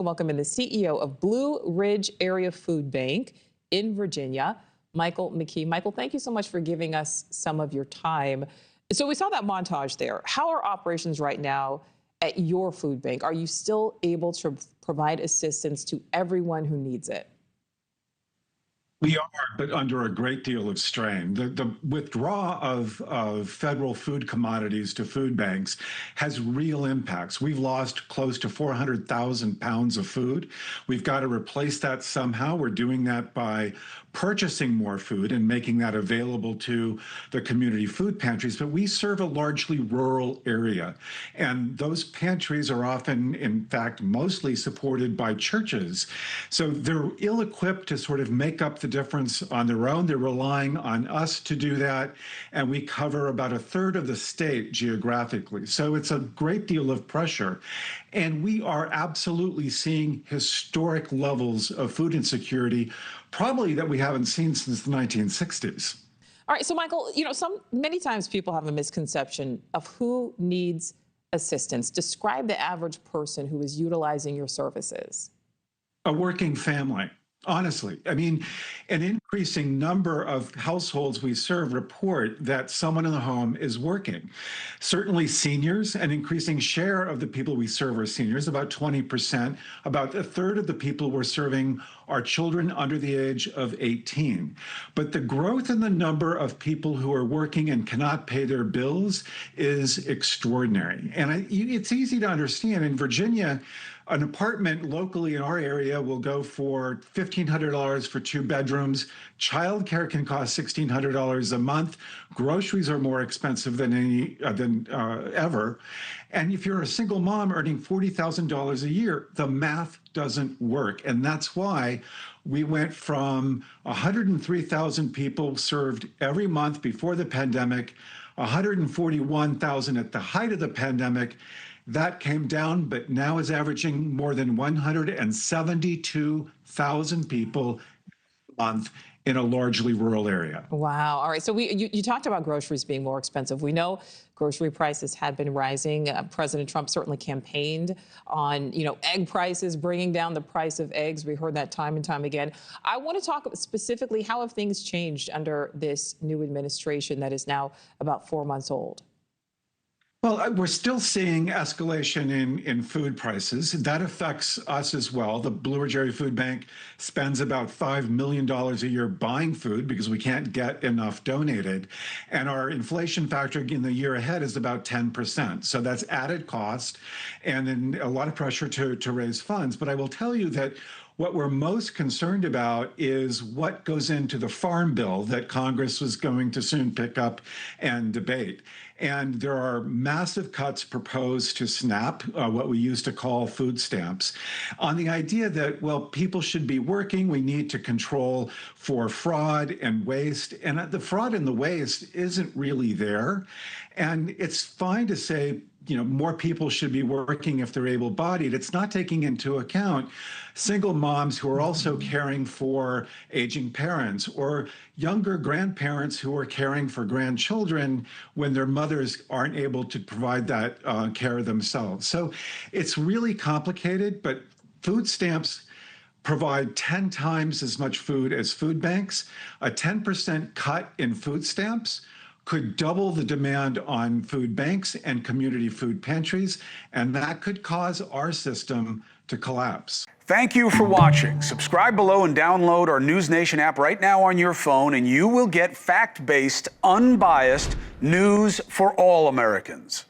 Welcome in the CEO of Blue Ridge Area Food Bank in Virginia, Michael McKee. Michael, thank you so much for giving us some of your time. So we saw that montage there. How are operations right now at your food bank? Are you still able to provide assistance to everyone who needs it? We are, but under a great deal of strain. The withdrawal of federal food commodities to food banks has real impacts. We've lost close to 400,000 pounds of food. We've got to replace that somehow. We're doing that by purchasing more food and making that available to the community food pantries. But we serve a largely rural area, and those pantries are often, in fact, mostly supported by churches. So they're ill-equipped to sort of make up the difference on their own. They're relying on us to do that, and we cover about a third of the state geographically. So it's a great deal of pressure, and we are absolutely seeing historic levels of food insecurity, probably that we haven't seen since the 1960s. All right, so Michael, many times people have a misconception of who needs assistance. Describe the average person who is utilizing your services. A working family. Honestly, I mean, an increasing number of households we serve report that someone in the home is working. Certainly seniors, an increasing share of the people we serve are seniors, about 20%. About a third of the people we're serving are children under the age of 18. But the growth in the number of people who are working and cannot pay their bills is extraordinary. And it's easy to understand. In Virginia, an apartment locally in our area will go for $1,500 for 2 bedrooms. Childcare can cost $1,600 a month. Groceries are more expensive than ever. And if you're a single mom earning $40,000 a year, the math doesn't work. And that's why we went from 103,000 people served every month before the pandemic, 141,000 at the height of the pandemic. That came down, but now is averaging more than 172,000 people a month in a largely rural area. Wow. All right. So you talked about groceries being more expensive. We know grocery prices had been rising. President Trump certainly campaigned on, egg prices, bringing down the price of eggs. We heard that time and time again. I want to talk specifically, how have things changed under this new administration that is now about 4 months old? Well, we're still seeing escalation in food prices. That affects us as well. The Blue Ridge Area Food Bank spends about $5 million a year buying food because we can't get enough donated. And our inflation factor in the year ahead is about 10%. So that's added cost and then a lot of pressure to raise funds. But I will tell you that what we're most concerned about is what goes into the farm bill that Congress was going to soon pick up and debate. And there are massive cuts proposed to SNAP, what we used to call food stamps, on the idea that, well, people should be working. We need to control for fraud and waste. And the fraud and the waste isn't really there. And it's fine to say, more people should be working if they're able-bodied. It's not taking into account single moms who are also caring for aging parents or younger grandparents who are caring for grandchildren when their mothers aren't able to provide that care themselves. So it's really complicated, but food stamps provide 10 times as much food as food banks. A 10% cut in food stamps could double the demand on food banks and community food pantries, and that could cause our system to collapse. Thank you for watching. Subscribe below and download our NewsNation app right now on your phone, and you will get fact-based, unbiased news for all Americans.